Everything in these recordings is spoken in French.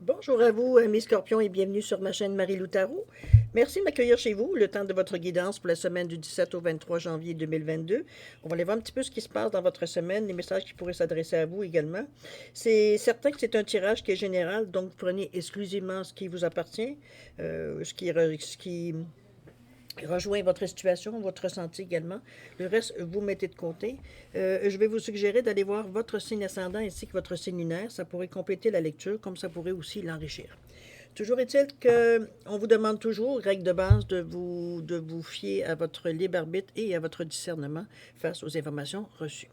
Bonjour à vous, amis Scorpions, et bienvenue sur ma chaîne Marie-Lou Tarot. Merci de m'accueillir chez vous, le temps de votre guidance pour la semaine du 17 au 23 janvier 2022. On va aller voir un petit peu ce qui se passe dans votre semaine, les messages qui pourraient s'adresser à vous également. C'est certain que c'est un tirage qui est général, donc prenez exclusivement ce qui vous appartient, ce qui rejoint votre situation, votre ressenti également. Le reste, vous mettez de côté. Je vais vous suggérer d'aller voir votre signe ascendant ainsi que votre signe lunaire. Ça pourrait compléter la lecture, comme ça pourrait aussi l'enrichir. Toujours est-il qu'on vous demande toujours, règle de base, de vous fier à votre libre arbitre et à votre discernement face aux informations reçues.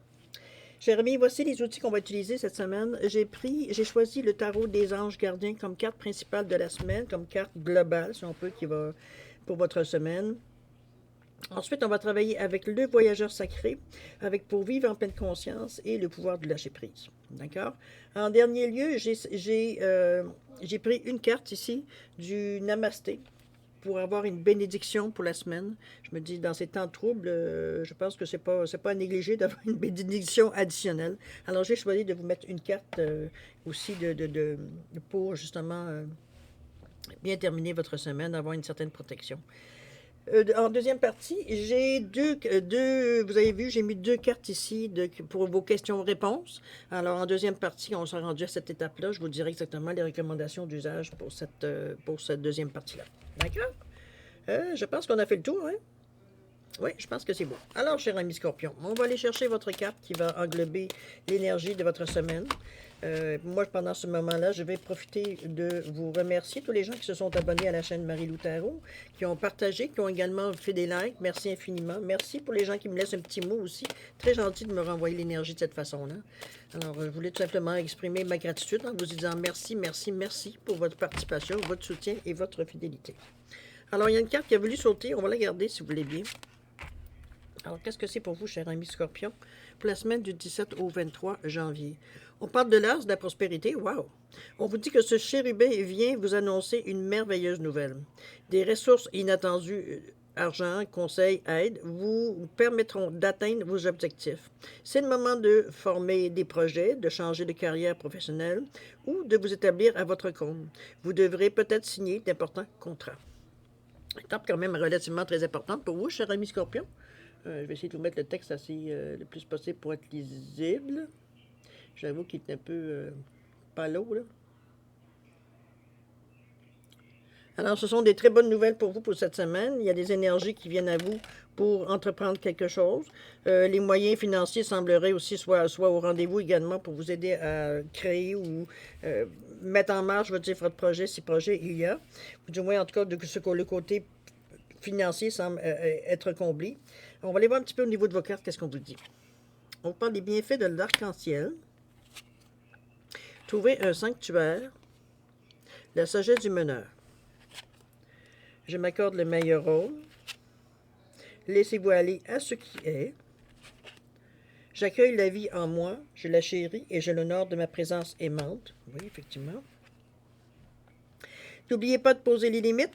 Chers amis, voici les outils qu'on va utiliser cette semaine. J'ai choisi le tarot des anges gardiens comme carte principale de la semaine, comme carte globale, si on peut, qui va pour votre semaine. Ensuite, on va travailler avec le voyageur sacré, avec pour vivre en pleine conscience et le pouvoir du lâcher prise. D'accord? En dernier lieu, j'ai pris une carte ici du Namasté pour avoir une bénédiction pour la semaine. Je me dis, dans ces temps troubles, je pense que c'est pas à négliger d'avoir une bénédiction additionnelle. Alors, j'ai choisi de vous mettre une carte aussi pour justement bien terminer votre semaine, avoir une certaine protection. En deuxième partie, j'ai vous avez vu, j'ai mis deux cartes ici pour vos questions-réponses. Alors, en deuxième partie, on s'est rendu à cette étape-là. Je vous dirai exactement les recommandations d'usage pour cette deuxième partie-là. D'accord? Je pense qu'on a fait le tour, hein? Oui, je pense que c'est bon. Alors, cher ami Scorpion, on va aller chercher votre carte qui va englober l'énergie de votre semaine. Moi, pendant ce moment-là, je vais profiter de vous remercier, tous les gens qui se sont abonnés à la chaîne Marie-Lou Tarot, qui ont partagé, qui ont également fait des likes. Merci infiniment. Merci pour les gens qui me laissent un petit mot aussi. Très gentil de me renvoyer l'énergie de cette façon-là. Alors, je voulais tout simplement exprimer ma gratitude en vous disant merci, merci, merci pour votre participation, votre soutien et votre fidélité. Alors, il y a une carte qui a voulu sauter. On va la garder si vous voulez bien. Alors, qu'est-ce que c'est pour vous, cher ami Scorpion, pour la semaine du 17 au 23 janvier? On parle de l'as de la prospérité. Wow! On vous dit que ce chérubin vient vous annoncer une merveilleuse nouvelle. Des ressources inattendues, argent, conseils, aide, vous permettront d'atteindre vos objectifs. C'est le moment de former des projets, de changer de carrière professionnelle ou de vous établir à votre compte. Vous devrez peut-être signer d'importants contrats. Étape quand même relativement très importante pour vous, cher ami Scorpion. Je vais essayer de vous mettre le texte assez le plus possible pour être lisible. J'avoue qu'il est un peu pas lourd, là. Alors, ce sont des très bonnes nouvelles pour vous pour cette semaine. Il y a des énergies qui viennent à vous pour entreprendre quelque chose. Les moyens financiers sembleraient aussi soit au rendez-vous également pour vous aider à créer ou mettre en marche, votre projet, si projet il y a. Ou du moins, en tout cas, le côté financier semble être comblé. On va aller voir un petit peu au niveau de vos cartes, qu'est-ce qu'on vous dit. On parle des bienfaits de l'arc-en-ciel. Trouver un sanctuaire. La sagesse du meneur. Je m'accorde le meilleur rôle. Laissez-vous aller à ce qui est. J'accueille la vie en moi, je la chéris et je l'honore de ma présence aimante. Oui, effectivement. N'oubliez pas de poser les limites.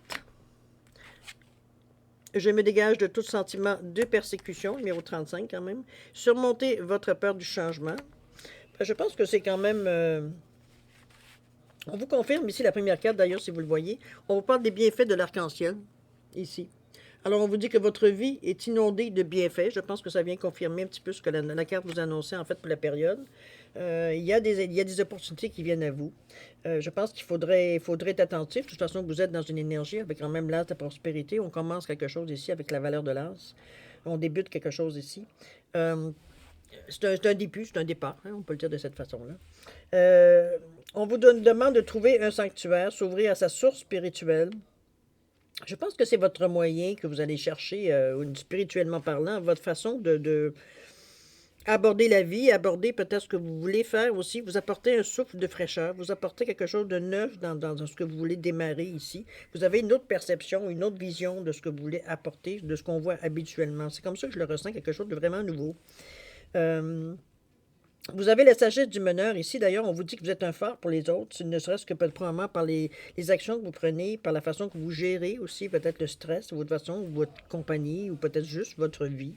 Je me dégage de tout sentiment de persécution, numéro 35 quand même. Surmontez votre peur du changement. Je pense que c'est quand même... on vous confirme ici la première carte, d'ailleurs, si vous le voyez. On vous parle des bienfaits de l'arc-en-ciel, ici. Alors, on vous dit que votre vie est inondée de bienfaits. Je pense que ça vient confirmer un petit peu ce que la carte vous annonçait, en fait, pour la période. Il y a des opportunités qui viennent à vous. Je pense qu'il faudrait être attentif. De toute façon, vous êtes dans une énergie avec quand même l'as de la prospérité. On commence quelque chose ici avec la valeur de l'as. On débute quelque chose ici. C'est un début, c'est un départ, hein, on peut le dire de cette façon-là. On vous demande de trouver un sanctuaire, s'ouvrir à sa source spirituelle. Je pense que c'est votre moyen que vous allez chercher, spirituellement parlant, votre façon de aborder la vie, aborder peut-être ce que vous voulez faire aussi, vous apporter un souffle de fraîcheur, vous apporter quelque chose de neuf dans ce que vous voulez démarrer ici. Vous avez une autre perception, une autre vision de ce que vous voulez apporter, de ce qu'on voit habituellement. C'est comme ça que je le ressens, quelque chose de vraiment nouveau. Vous avez la sagesse du meneur ici. D'ailleurs, on vous dit que vous êtes un phare pour les autres, ne serait-ce que probablement par les actions que vous prenez, par la façon que vous gérez aussi peut-être le stress, votre façon, votre compagnie, ou peut-être juste votre vie.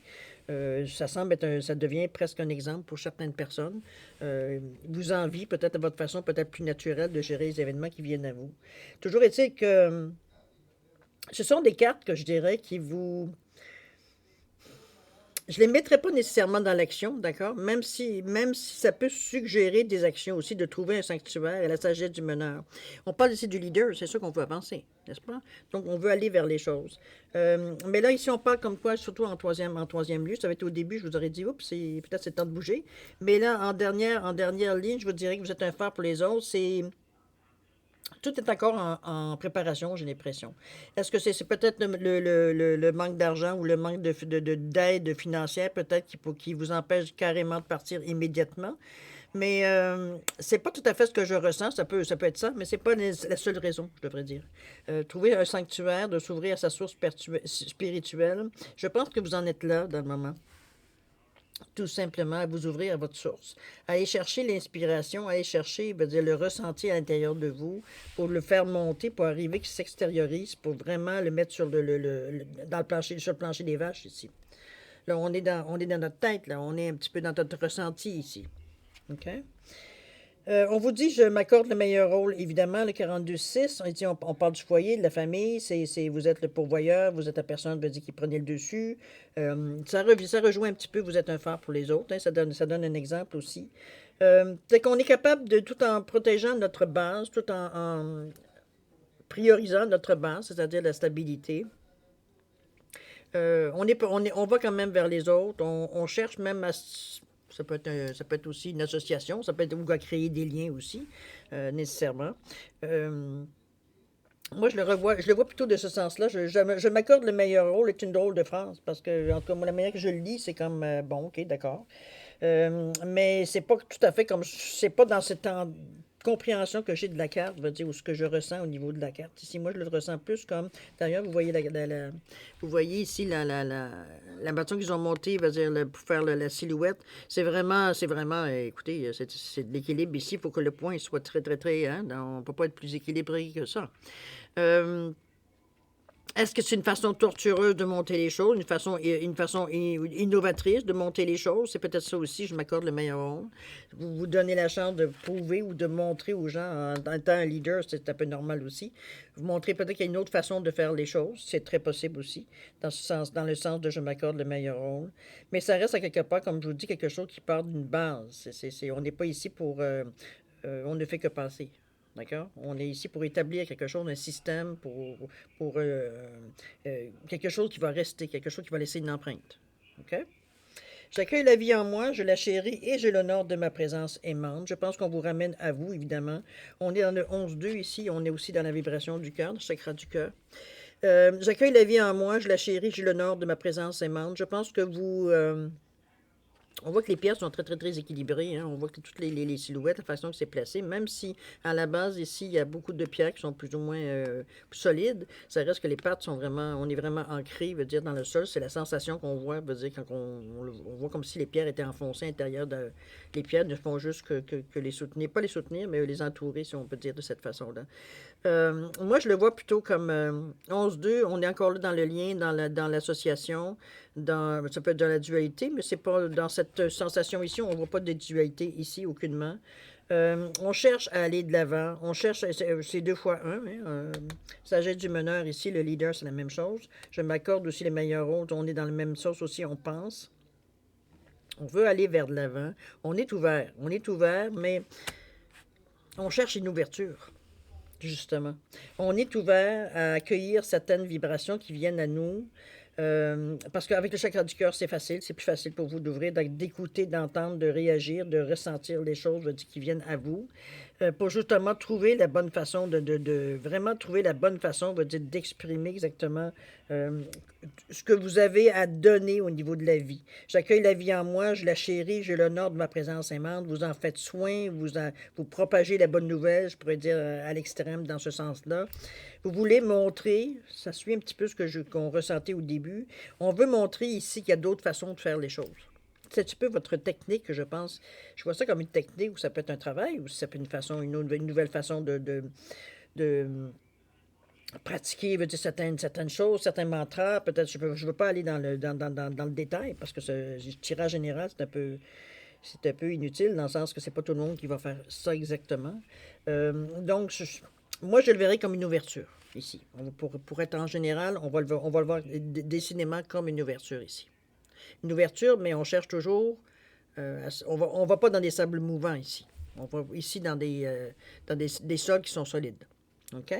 Ça semble être ça devient presque un exemple pour certaines personnes. Vous envie peut-être à votre façon peut-être plus naturelle de gérer les événements qui viennent à vous. Toujours est-il que ce sont des cartes que je dirais qui vous je les mettrai pas nécessairement dans l'action, d'accord? Même si ça peut suggérer des actions aussi, de trouver un sanctuaire et la sagesse du meneur. On parle ici du leader, c'est sûr qu'on veut avancer, n'est-ce pas? Donc, on veut aller vers les choses. Mais là, ici, on parle comme quoi, surtout en troisième lieu, ça va être au début, je vous aurais dit, oups, peut-être c'est le temps de bouger. Mais là, en dernière ligne, je vous dirais que vous êtes un phare pour les autres. Tout est encore en préparation, j'ai l'impression. Est-ce que c'est peut-être le manque d'argent ou le manque d'aide financière peut-être qui vous empêche carrément de partir immédiatement? Mais c'est pas tout à fait ce que je ressens. Ça peut être ça, mais c'est pas la seule raison, je devrais dire. Trouver un sanctuaire, de s'ouvrir à sa source spirituelle, je pense que vous en êtes là dans le moment. Tout simplement à vous ouvrir à votre source. Aller chercher l'inspiration, aller chercher, veut dire, le ressenti à l'intérieur de vous pour le faire monter, pour arriver qu'il s'extériorise, pour vraiment le mettre dans le plancher, sur le plancher des vaches ici. Là, on est dans notre tête, là. On est un petit peu dans notre ressenti ici. OK? On vous dit, je m'accorde le meilleur rôle, évidemment, le 42-6. On dit, on parle du foyer, de la famille, vous êtes le pourvoyeur, vous êtes la personne, veut dire, qui prenait le dessus. Ça rejoint un petit peu, vous êtes un phare pour les autres, hein, ça donne un exemple aussi. C'est qu'on est capable de, tout en protégeant notre base, tout en priorisant notre base, c'est-à-dire la stabilité. On va quand même vers les autres, on cherche même à ça peut être aussi une association, ça peut être ou à créer des liens aussi, nécessairement. Euh, Moi, je le vois plutôt de ce sens-là. Je m'accorde le meilleur rôle est une drôle de phrase parce que, en tout cas, moi, la manière que je le lis, c'est comme bon, ok, d'accord. Mais c'est pas tout à fait comme c'est pas dans cette compréhension que j'ai de la carte, veut dire, ou ce que je ressens au niveau de la carte. Ici, moi, je le ressens plus comme. D'ailleurs, vous voyez vous voyez ici la bâton qu'ils ont montée, veut dire, pour faire la silhouette. C'est vraiment, écoutez, c'est de l'équilibre ici. Il faut que le point soit très, très, très. Hein, on ne peut pas être plus équilibré que ça. Euh, Est-ce que c'est une façon tortureuse de monter les choses, une façon innovatrice de monter les choses? C'est peut-être ça aussi, je m'accorde le meilleur rôle. Vous donnez la chance de prouver ou de montrer aux gens, en étant un leader, c'est un peu normal aussi. Vous montrez peut-être qu'il y a une autre façon de faire les choses, c'est très possible aussi, dans le sens de je m'accorde le meilleur rôle. Mais ça reste à quelque part, comme je vous dis, quelque chose qui part d'une base. On n'est pas ici pour... on ne fait que passer. D'accord? On est ici pour établir quelque chose, un système, pour quelque chose qui va rester, quelque chose qui va laisser une empreinte. OK? J'accueille la vie en moi, je la chéris et je l'honore de ma présence aimante. Je pense qu'on vous ramène à vous, évidemment. On est dans le 11-2 ici, on est aussi dans la vibration du cœur, le chakra du cœur. J'accueille la vie en moi, je la chéris, je l'honore de ma présence aimante. Je pense que on voit que les pièces sont très, très, très équilibrées. Hein. On voit que toutes les silhouettes, la façon que c'est placé, même si à la base, ici, il y a beaucoup de pierres qui sont plus ou moins solides, ça reste que les pattes sont vraiment, on est vraiment ancré, veut dire, dans le sol. C'est la sensation qu'on voit, veut dire, quand on voit comme si les pierres étaient enfoncées à l'intérieur de. Les pierres ne font juste que les soutenir, pas les soutenir, mais les entourer, si on peut dire de cette façon-là. Moi, je le vois plutôt comme 11-2, on est encore là dans le lien, dans l'association, ça peut être dans la dualité, mais c'est pas dans cette sensation ici, on ne voit pas de dualité ici, aucunement. On cherche à aller de l'avant, on cherche, c'est 2 fois 1, hein, sagesse du meneur ici, le leader, c'est la même chose. Je m'accorde aussi les meilleurs rôles, on est dans la même sauce aussi, on pense. On veut aller vers de l'avant, on est ouvert, mais on cherche une ouverture. Justement. On est ouvert à accueillir certaines vibrations qui viennent à nous. Parce qu'avec le chakra du cœur, c'est facile, c'est plus facile pour vous d'ouvrir, d'écouter, d'entendre, de réagir, de ressentir les choses qui viennent à vous. Pour justement trouver la bonne façon vraiment trouver la bonne façon, d'exprimer exactement euh, ce que vous avez à donner au niveau de la vie. J'accueille la vie en moi, je la chéris, je l'honore de ma présence aimante, vous en faites soin, vous propagez la bonne nouvelle, je pourrais dire à l'extrême dans ce sens-là. Vous voulez montrer, ça suit un petit peu qu'on ressentait au début, on veut montrer ici qu'il y a d'autres façons de faire les choses. C'est un petit peu votre technique, je pense. Je vois ça comme une technique où ça peut être un travail, ou ça peut être une nouvelle façon de pratiquer, veut dire certaines choses, certains mantras. Peut-être je veux pas aller dans le détail parce que ce tirage général, c'est un peu inutile dans le sens que c'est pas tout le monde qui va faire ça exactement. Donc, moi, je le verrais comme une ouverture ici. Pour être en général, on va le voir décidément comme une ouverture ici. Une ouverture, mais on cherche toujours. On va pas dans des sables mouvants ici. On va ici dans des sols qui sont solides. OK?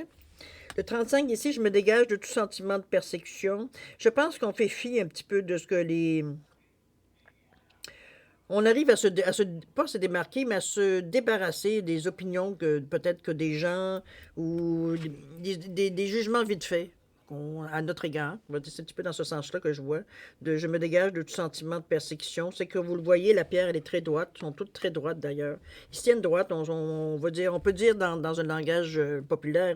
Le 35, ici, je me dégage de tout sentiment de persécution. Je pense qu'on fait fi un petit peu de ce que les... On arrive pas se démarquer, mais à se débarrasser des opinions que peut-être que des gens ou des jugements vite faits à notre égard. C'est un petit peu dans ce sens-là que je vois. Je me dégage de tout sentiment de persécution. C'est que vous le voyez, la pierre, elle est très droite. Elles sont toutes très droites d'ailleurs. Ils se tiennent droite. On peut dire dans un langage populaire,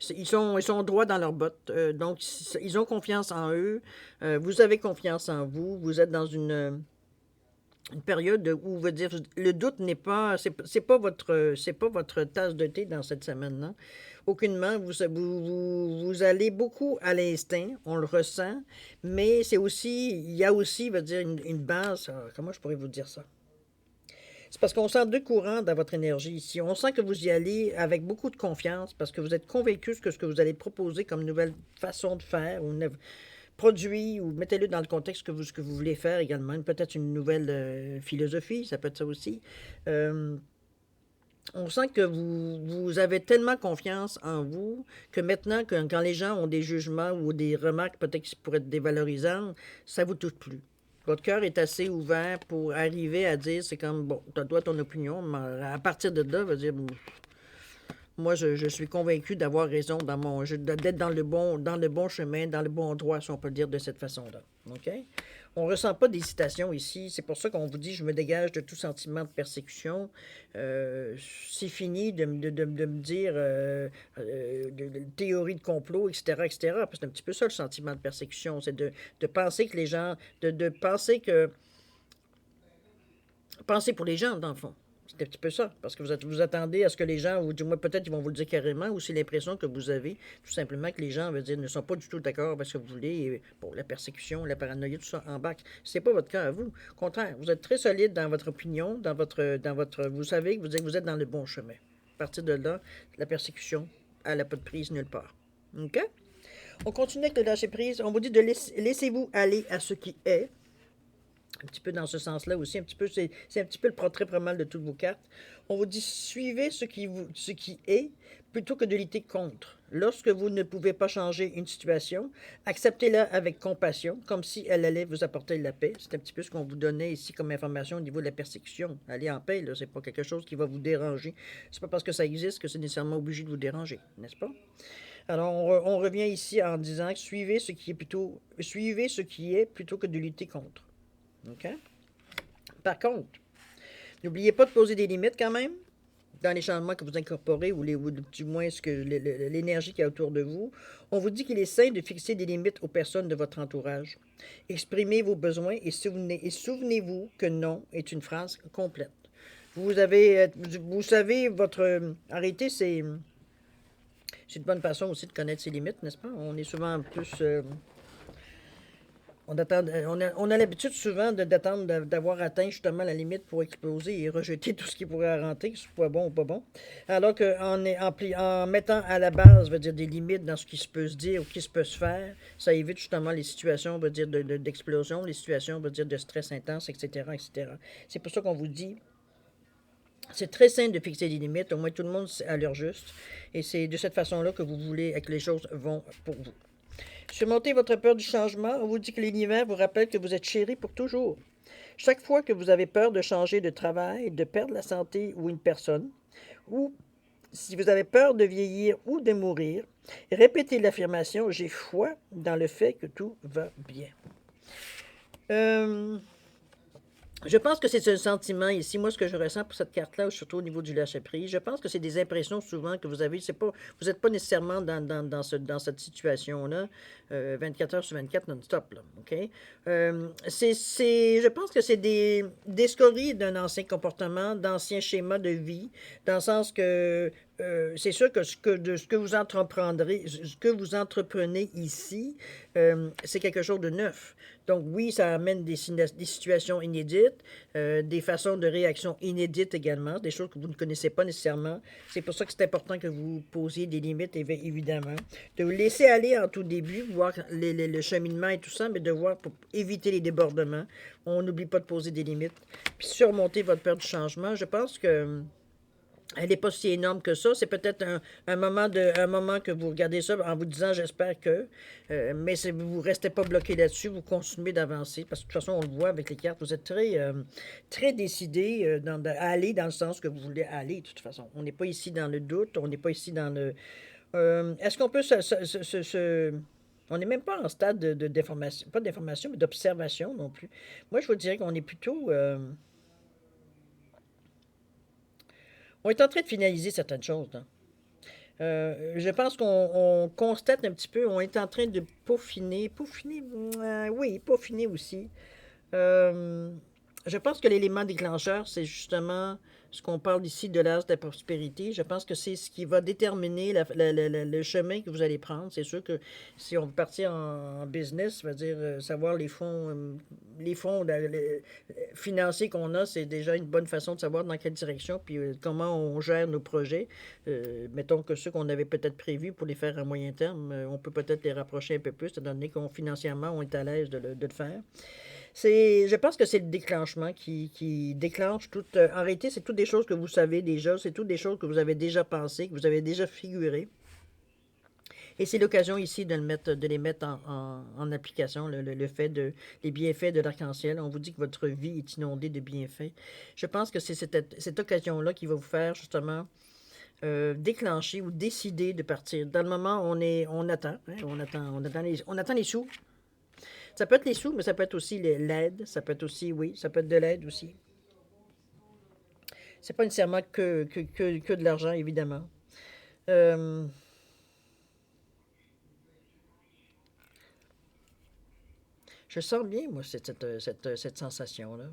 ils sont droits dans leurs bottes. Donc, ils ont confiance en eux. Vous avez confiance en vous. Vous êtes dans une période où, veut dire, le doute n'est pas, c'est pas votre tasse de thé dans cette semaine-là. Aucunement, vous allez beaucoup à l'instinct, on le ressent, mais il y a aussi, veut dire, une base, comment je pourrais vous dire ça? C'est parce qu'on sent deux courants dans votre énergie ici. On sent que vous y allez avec beaucoup de confiance parce que vous êtes convaincu que ce que vous allez proposer comme nouvelle façon de faire ou produit ou mettez-le dans le contexte que vous voulez faire également. Peut-être une nouvelle philosophie, ça peut être ça aussi. Euh, on sent que vous avez tellement confiance en vous que maintenant, quand les gens ont des jugements ou des remarques peut-être qui pourraient être dévalorisantes, ça vous touche plus. Votre cœur est assez ouvert pour arriver à dire, c'est comme, bon, tu as toi ton opinion, mais à partir de là, va dire, moi, je suis convaincu d'avoir raison d'être dans le bon chemin, dans le bon endroit, si on peut le dire de cette façon-là. OK? On ne ressent pas d'hésitation ici. C'est pour ça qu'on vous dit, je me dégage de tout sentiment de persécution. C'est fini de me dire de théorie de complot, etc., etc. Parce que c'est un petit peu ça, le sentiment de persécution. C'est de penser que les gens... de penser que... Penser pour les gens, dans le fond. C'est un petit peu ça, parce que vous attendez à ce que les gens, ou du moins peut-être ils vont vous le dire carrément, ou c'est l'impression que vous avez, tout simplement que les gens, veut dire, ne sont pas du tout d'accord avec ce que vous voulez, et, bon, la persécution, la paranoïa, tout ça embarque. C'est pas votre cas à vous. Au contraire, vous êtes très solide dans votre opinion, vous savez que vous êtes dans le bon chemin. À partir de là, la persécution, elle n'a pas de prise nulle part. OK? On continue avec le lâcher prise. On vous dit de laissez-vous aller à ce qui est. Un petit peu dans ce sens-là aussi, un petit peu, c'est un petit peu le portrait pas mal de toutes vos cartes. On vous dit suivez ce qui est plutôt que de lutter contre. Lorsque vous ne pouvez pas changer une situation, acceptez-la avec compassion, comme si elle allait vous apporter la paix. C'est un petit peu ce qu'on vous donnait ici comme information au niveau de la persécution. Allez en paix, là, c'est pas quelque chose qui va vous déranger. C'est pas parce que ça existe que c'est nécessairement obligé de vous déranger, n'est-ce pas? Alors, on revient ici en disant que suivez ce qui est plutôt que de lutter contre. OK? Par contre, n'oubliez pas de poser des limites quand même dans les changements que vous incorporez ou du moins l'énergie qui est autour de vous. On vous dit qu'il est sain de fixer des limites aux personnes de votre entourage. Exprimez vos besoins et souvenez-vous que non est une phrase complète. Vous savez, arrêtez, c'est une bonne façon aussi de connaître ses limites, n'est-ce pas? On est souvent plus... on a l'habitude souvent d'attendre d'avoir atteint justement la limite pour exploser et rejeter tout ce qui pourrait rentrer, que ce soit bon ou pas bon. Alors qu'en mettant à la base, veut dire, des limites dans ce qui se peut se dire ou qui se peut se faire, ça évite justement les situations, veut dire, d'explosion, les situations, veut dire, de stress intense, etc., etc. C'est pour ça qu'on vous dit, c'est très simple de fixer des limites, au moins tout le monde à l'heure juste, et c'est de cette façon-là que vous voulez que les choses vont pour vous. Surmontez votre peur du changement. On vous dit que l'univers vous rappelle que vous êtes chéri pour toujours. Chaque fois que vous avez peur de changer de travail, de perdre la santé ou une personne, ou si vous avez peur de vieillir ou de mourir, répétez l'affirmation « J'ai foi dans le fait que tout va bien ». Je pense que c'est un sentiment ici. Moi, ce que je ressens pour cette carte-là, surtout au niveau du lâcher-prise, je pense que c'est des impressions souvent que vous avez. Vous n'êtes pas nécessairement dans cette situation-là, 24 heures sur 24 non-stop. Là, OK? Je pense que c'est des scories d'un ancien comportement, d'anciens schémas de vie, dans le sens que c'est sûr que de ce que vous entreprendrez, ce que vous entreprenez ici, c'est quelque chose de neuf. Donc oui, ça amène des situations inédites, des façons de réaction inédites également, des choses que vous ne connaissez pas nécessairement. C'est pour ça que c'est important que vous posiez des limites, évidemment. De vous laisser aller en tout début, voir le cheminement et tout ça, mais de voir pour éviter les débordements. On n'oublie pas de poser des limites. Puis surmonter votre peur du changement, je pense que elle n'est pas si énorme que ça. C'est peut-être un moment que vous regardez ça en vous disant j'espère que. Mais vous ne restez pas bloqué là-dessus, vous continuez d'avancer. Parce que de toute façon, on le voit avec les cartes, vous êtes très décidé à aller dans le sens que vous voulez aller, de toute façon. On n'est pas ici dans le doute, on n'est pas ici dans le. Est-ce qu'on peut on n'est même pas en stade de déformation, pas d'information, mais d'observation non plus. Moi, je vous dirais qu'on est plutôt. On est en train de finaliser certaines choses, là. Je pense qu'on constate un petit peu, on est en train de peaufiner, oui, peaufiner aussi. Euh, je pense que l'élément déclencheur, c'est justement ce qu'on parle ici de l'as de la prospérité. Je pense que c'est ce qui va déterminer le chemin que vous allez prendre. C'est sûr que si on veut partir en business, ça veut dire savoir les fonds financiers qu'on a, c'est déjà une bonne façon de savoir dans quelle direction, puis comment on gère nos projets. Mettons que ceux qu'on avait peut-être prévus pour les faire à moyen terme, on peut peut-être les rapprocher un peu plus, étant donné qu'on financièrement, on est à l'aise de le faire. Je pense que c'est le déclenchement qui déclenche tout. En réalité, c'est toutes des choses que vous savez déjà, c'est toutes des choses que vous avez déjà pensées, que vous avez déjà figurées. Et c'est l'occasion ici de les mettre en application, le fait les bienfaits de l'arc-en-ciel. On vous dit que votre vie est inondée de bienfaits. Je pense que c'est cette occasion-là qui va vous faire justement déclencher ou décider de partir. Dans le moment, on attend, hein, on attend les sous. Ça peut être les sous, mais ça peut être aussi l'aide. Ça peut être aussi, oui, ça peut être de l'aide aussi. C'est pas nécessairement que de l'argent, évidemment. Euh, je sens bien, moi, cette sensation-là.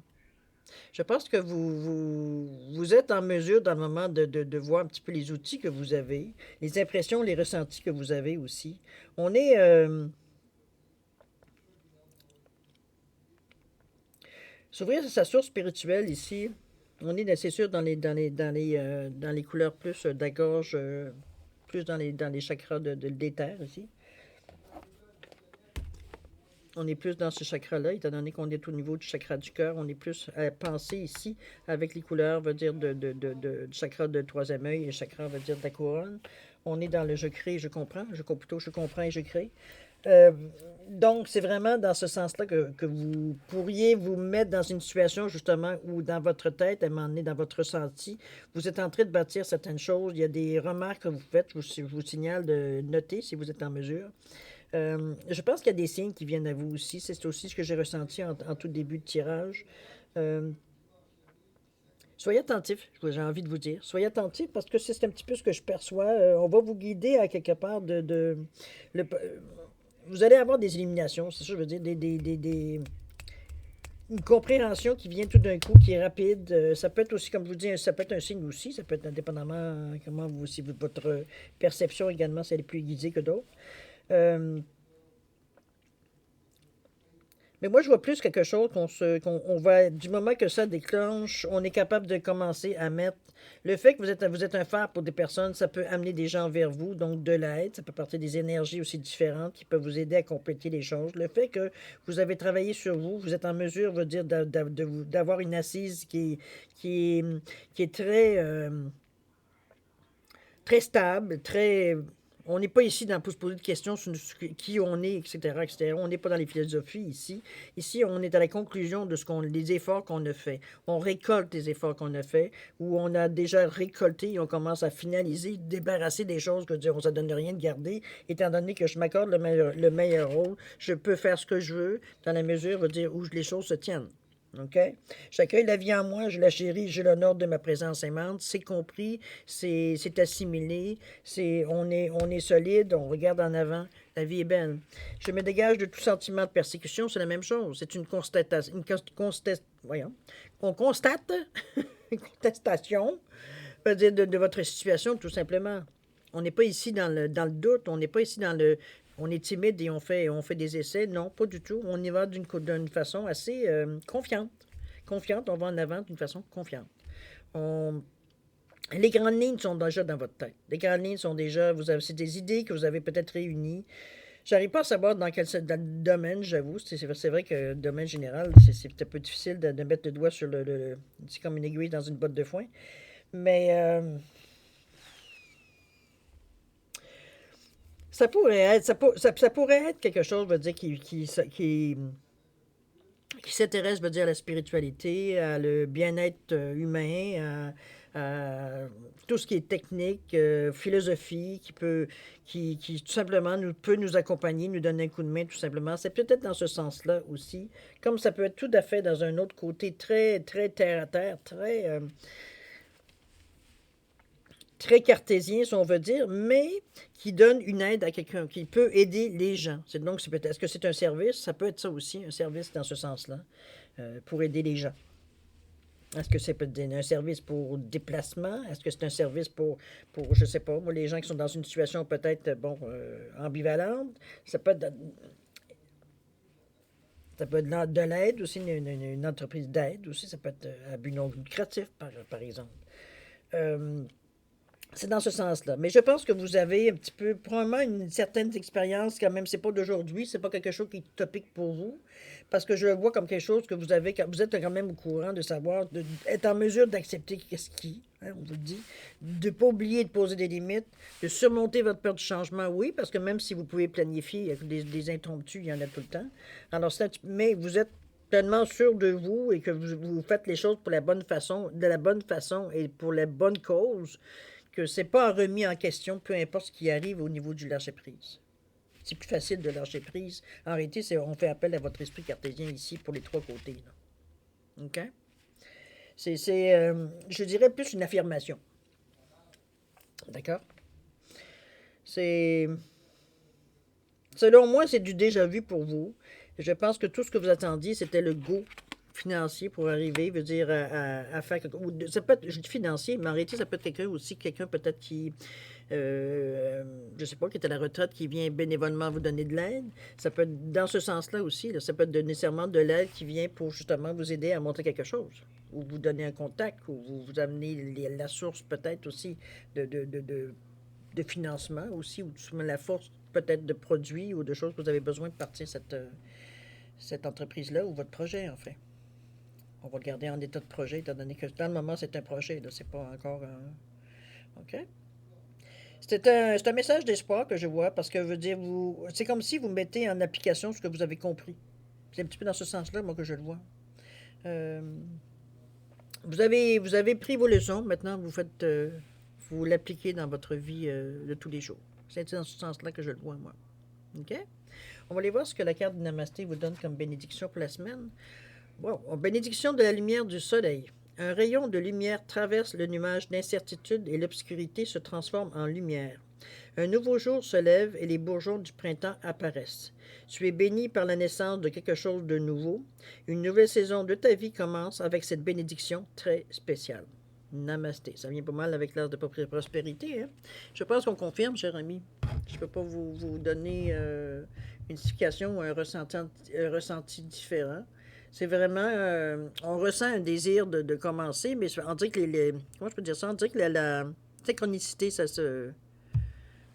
Je pense que vous êtes en mesure, dans le moment, de voir un petit peu les outils que vous avez, les impressions, les ressentis que vous avez aussi. On est... s'ouvrir à sa source spirituelle ici, on est, c'est sûr, dans les couleurs plus de la gorge, plus dans les chakras des terres ici. On est plus dans ce chakra-là, étant donné qu'on est au niveau du chakra du cœur, on est plus à penser ici avec les couleurs, veut dire du chakra de troisième œil et chakra, veut dire de la couronne. On est dans le je crée, je comprends, plutôt je comprends et je crée. Euh, donc, c'est vraiment dans ce sens-là que vous pourriez vous mettre dans une situation justement où dans votre tête, à un moment donné, dans votre ressenti, vous êtes en train de bâtir certaines choses. Il y a des remarques que vous faites, je vous signale de noter si vous êtes en mesure. Je pense qu'il y a des signes qui viennent à vous aussi. C'est aussi ce que j'ai ressenti en tout début de tirage. Euh, Soyez attentifs, j'ai envie de vous dire. Soyez attentifs parce que c'est un petit peu ce que je perçois. On va vous guider à quelque part vous allez avoir des éliminations, c'est ça, je veux dire, une compréhension qui vient tout d'un coup, qui est rapide. Ça peut être aussi, comme je vous dis, ça peut être un signe aussi. Ça peut être indépendamment comment si votre perception également, si elle est plus aiguisée que d'autres. Euh, Mais moi, je vois plus quelque chose qu'on va, du moment que ça déclenche, on est capable de commencer à mettre. Le fait que vous êtes un phare pour des personnes, ça peut amener des gens vers vous, donc de l'aide. Ça peut partir des énergies aussi différentes qui peuvent vous aider à compléter les choses. Le fait que vous avez travaillé sur vous, vous êtes en mesure, veut dire, d'avoir une assise qui est, qui est très stable, très. On n'est pas ici pour se poser de questions sur qui on est, etc., etc. On n'est pas dans les philosophies ici. Ici, on est à la conclusion de des efforts qu'on a fait. On récolte les efforts qu'on a fait, ou on a déjà récolté et on commence à finaliser, débarrasser des choses que dire, on ne donne rien de garder. Étant donné que je m'accorde le meilleur rôle, je peux faire ce que je veux dans la mesure, veut dire, où les choses se tiennent. OK? J'accueille la vie en moi, je la chéris, je l'honore de ma présence aimante. C'est compris, c'est assimilé, on est solide, on regarde en avant. La vie est belle. Je me dégage de tout sentiment de persécution, c'est la même chose. C'est une constatation. Voyons. On constate une contestation. pas dire de votre situation, tout simplement. On n'est pas ici dans le doute, on n'est pas ici dans le... On est timide et on fait des essais. Non, pas du tout. On y va d'une façon assez confiante. Confiante, on va en avant d'une façon confiante. On, les grandes lignes sont déjà dans votre tête. Les grandes lignes sont déjà, c'est des idées que vous avez peut-être réunies. J'arrive pas à savoir dans le domaine, j'avoue. C'est vrai que le domaine général, c'est un peu difficile de mettre le doigt sur c'est comme une aiguille dans une botte de foin. Mais ça pourrait être, ça pourrait être quelque chose, veut dire, qui s'intéresse, veut dire, à la spiritualité, à le bien-être humain, à tout ce qui est technique, philosophie, qui tout simplement peut nous accompagner, nous donner un coup de main, tout simplement. C'est peut-être dans ce sens-là aussi, comme ça peut être tout à fait dans un autre côté très, très terre à terre, très cartésien, si on veut dire, mais qui donne une aide à quelqu'un, qui peut aider les gens. Donc, est-ce que c'est un service? Ça peut être ça aussi, un service dans ce sens-là, pour aider les gens. Est-ce que c'est un service pour déplacement? Est-ce que c'est un service je sais pas, moi, les gens qui sont dans une situation peut-être, ambivalente? Ça peut être de l'aide aussi, une entreprise d'aide aussi, ça peut être à but non lucratif, par exemple. C'est dans ce sens-là. Mais je pense que vous avez un petit peu, probablement une certaine expérience, quand même, c'est pas d'aujourd'hui, c'est pas quelque chose qui est topique pour vous, parce que je le vois comme quelque chose que vous avez, vous êtes quand même au courant de savoir, être en mesure d'accepter qu'est-ce qui, hein, on vous le dit, de ne pas oublier de poser des limites, de surmonter votre peur du changement, oui, parce que même si vous pouvez planifier, il y a des impromptus, il y en a tout le temps. Alors, mais vous êtes pleinement sûr de vous et que vous faites les choses pour la bonne façon, de la bonne façon et pour la bonne cause, que c'est pas remis en question, peu importe ce qui arrive au niveau du lâcher-prise. C'est plus facile de lâcher prise. En réalité, on fait appel à votre esprit cartésien ici pour les trois côtés. Là. OK? Je dirais, plus une affirmation. D'accord? C'est... Selon moi, c'est du déjà vu pour vous. Je pense que tout ce que vous attendiez, c'était le go financier pour arriver, veut dire, à faire quelque chose. Ça peut être, je dis financier, mais en réalité, ça peut être quelqu'un peut-être qui, je sais pas, qui est à la retraite, qui vient bénévolement vous donner de l'aide. Ça peut être dans ce sens-là aussi. Là. Ça peut être nécessairement de l'aide qui vient pour justement vous aider à monter quelque chose, ou vous donner un contact, ou vous amener la source peut-être aussi de financement aussi, ou la force peut-être de produits ou de choses que vous avez besoin de partir cette entreprise-là ou votre projet, en fait. On va le garder en état de projet, étant donné que dans le moment, c'est un projet, là, c'est pas encore un... OK? C'est un message d'espoir que je vois, parce que, je veux dire, c'est comme si vous mettez en application ce que vous avez compris. C'est un petit peu dans ce sens-là, moi, que je le vois. Euh, vous avez pris vos leçons, maintenant, vous l'appliquez dans votre vie de tous les jours. C'est dans ce sens-là que je le vois, moi. OK? On va aller voir ce que la carte de Namasté vous donne comme bénédiction pour la semaine. Wow. Bénédiction de la lumière du soleil. Un rayon de lumière traverse le nuage d'incertitude et l'obscurité se transforme en lumière. Un nouveau jour se lève et les bourgeons du printemps apparaissent. Tu es béni par la naissance de quelque chose de nouveau. Une nouvelle saison de ta vie commence avec cette bénédiction très spéciale. Namasté. Ça vient pas mal avec l'art de prospérité. Hein? Je pense qu'on confirme, cher ami. Je ne peux pas vous donner une signification ou un ressenti différent. C'est vraiment, on ressent un désir de commencer, mais on dirait que comment je peux dire ça? On dirait que la synchronicité,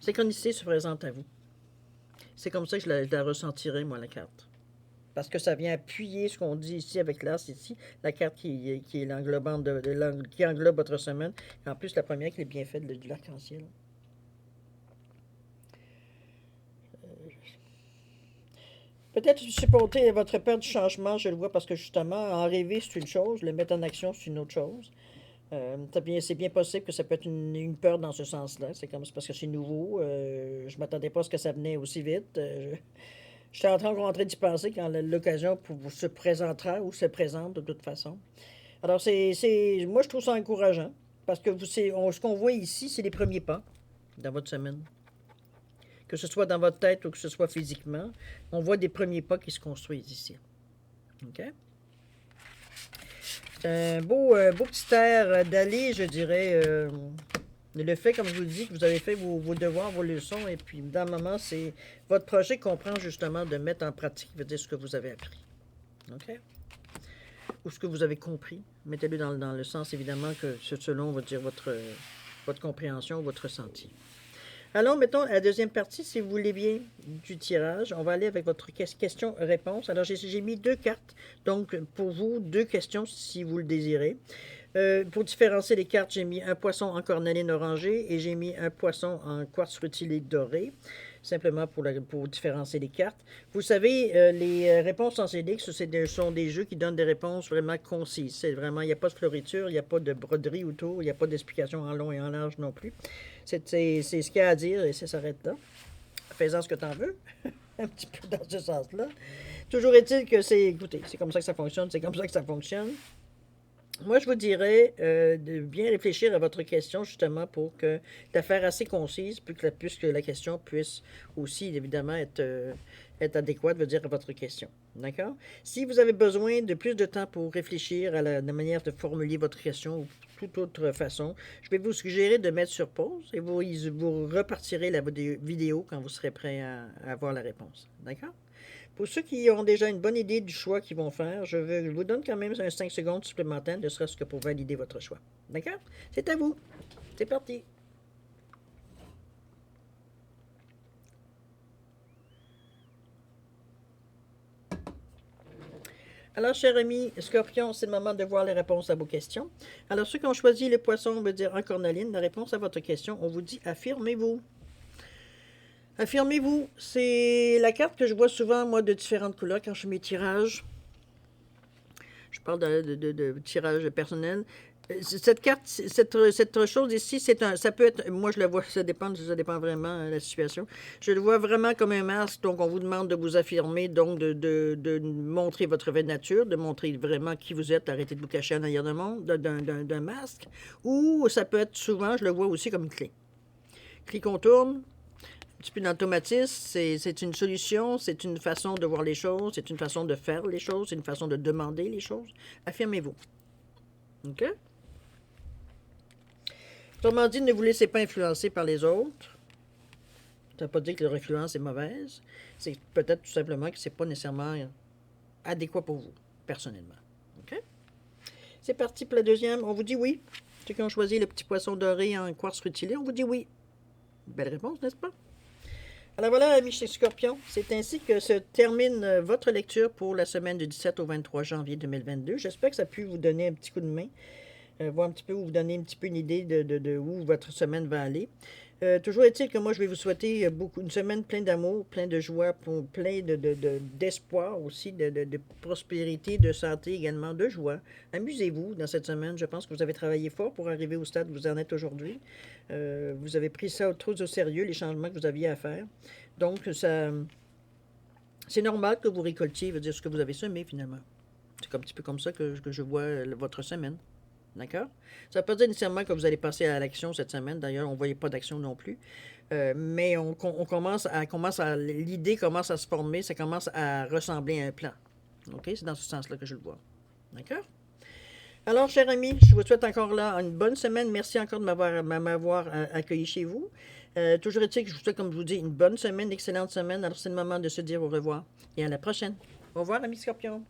synchronicité se présente à vous. C'est comme ça que je la ressentirai, moi, la carte. Parce que ça vient appuyer ce qu'on dit ici avec l'as ici, la carte qui est l'englobante qui englobe votre semaine. Et en plus, la première qui est bien faite de l'arc-en-ciel. Peut-être supporter votre peur du changement, je le vois, parce que justement, en rêver, c'est une chose, le mettre en action, c'est une autre chose. C'est bien possible que ça peut être une peur dans ce sens-là. C'est parce que c'est nouveau. Je ne m'attendais pas à ce que ça venait aussi vite. J'étais en train d'y penser quand l'occasion se présentera ou se présente de toute façon. Alors, moi, je trouve ça encourageant parce que ce qu'on voit ici, c'est les premiers pas dans votre semaine. Que ce soit dans votre tête ou que ce soit physiquement, on voit des premiers pas qui se construisent ici. OK? C'est un beau petit air d'aller, je dirais. Le fait, comme je vous dis, que vous avez fait vos devoirs, vos leçons, et puis dans le moment, c'est votre projet comprend justement de mettre en pratique, veut dire ce que vous avez appris. OK? Ou ce que vous avez compris. Mettez-le dans le sens, évidemment, que c'est selon, on va dire, votre compréhension, votre ressenti. Alors, mettons la deuxième partie, si vous voulez bien, du tirage. On va aller avec votre question-réponse. Alors, j'ai mis 2 cartes. Donc, pour vous, 2 questions si vous le désirez. Pour différencier les cartes, j'ai mis un poisson en cornaline orangée et j'ai mis un poisson en quartz rutilé doré, simplement pour différencier les cartes. Vous savez, les réponses en Célix, ce sont des jeux qui donnent des réponses vraiment concises. C'est vraiment, il n'y a pas de floriture, il n'y a pas de broderie autour, il n'y a pas d'explication en long et en large non plus. C'est ce qu'il y a à dire et ça s'arrête là. Fais-en ce que tu en veux. Un petit peu dans ce sens-là. Toujours est-il que écoutez, c'est comme ça que ça fonctionne, c'est comme ça que ça fonctionne. Moi, je vous dirais de bien réfléchir à votre question, justement, pour que la faire assez concise, puisque la question puisse aussi, évidemment, être adéquate, veut dire, à votre question. D'accord? Si vous avez besoin de plus de temps pour réfléchir à la manière de formuler votre question ou toute autre façon, je vais vous suggérer de mettre sur pause et vous repartirez la vidéo quand vous serez prêt à avoir la réponse. D'accord? Pour ceux qui ont déjà une bonne idée du choix qu'ils vont faire, je vous donne quand même un 5 secondes supplémentaires, ne serait-ce que pour valider votre choix. D'accord? C'est à vous. C'est parti. Alors, chers amis, Scorpion, c'est le moment de voir les réponses à vos questions. Alors, ceux qui ont choisi le poisson, on veut dire en cornaline, la réponse à votre question, on vous dit affirmez-vous. Affirmez-vous, c'est la carte que je vois souvent, moi, de différentes couleurs quand je fais mes tirages. Je parle de tirage personnel. Cette carte, cette chose ici, ça peut être, moi je le vois, ça dépend vraiment de la situation. Je le vois vraiment comme un masque, donc on vous demande de vous affirmer, donc de montrer votre vraie nature, de montrer vraiment qui vous êtes, arrêtez de vous cacher en arrière d'un masque. Ou ça peut être souvent, je le vois aussi comme une clé. Clé qu'on tourne, un petit peu d'automatisme, c'est une solution, c'est une façon de voir les choses, c'est une façon de faire les choses, c'est une façon de demander les choses. Affirmez-vous. OK? Autrement dit, ne vous laissez pas influencer par les autres. Ça ne veut pas dire que leur influence est mauvaise. C'est peut-être tout simplement que ce n'est pas nécessairement adéquat pour vous, personnellement. OK? C'est parti pour la deuxième. On vous dit oui. Ceux qui ont choisi le petit poisson doré en quartz rutilé, on vous dit oui. Belle réponse, n'est-ce pas? Alors voilà, amis chez Scorpion, c'est ainsi que se termine votre lecture pour la semaine du 17 au 23 janvier 2022. J'espère que ça a pu vous donner un petit coup de main, voir un petit peu, vous donner un petit peu une idée de où votre semaine va aller. Toujours est-il que moi, je vais vous souhaiter une semaine pleine d'amour, plein de joie, plein d'espoir aussi, de prospérité, de santé également, de joie. Amusez-vous dans cette semaine. Je pense que vous avez travaillé fort pour arriver au stade où vous en êtes aujourd'hui. Vous avez pris ça trop au sérieux, les changements que vous aviez à faire. Donc, c'est normal que vous récoltiez, veut dire ce que vous avez semé finalement. C'est un petit peu comme ça que je vois votre semaine. D'accord? Ça ne veut pas dire nécessairement que vous allez passer à l'action cette semaine. D'ailleurs, on ne voyait pas d'action non plus. Mais l'idée commence à se former, ça commence à ressembler à un plan. OK? C'est dans ce sens-là que je le vois. D'accord? Alors, chers amis, je vous souhaite encore là une bonne semaine. Merci encore de m'avoir accueilli chez vous. Toujours est-il que je vous souhaite, comme je vous dis, une bonne semaine, une excellente semaine. Alors, c'est le moment de se dire au revoir et à la prochaine. Au revoir, amis Scorpions.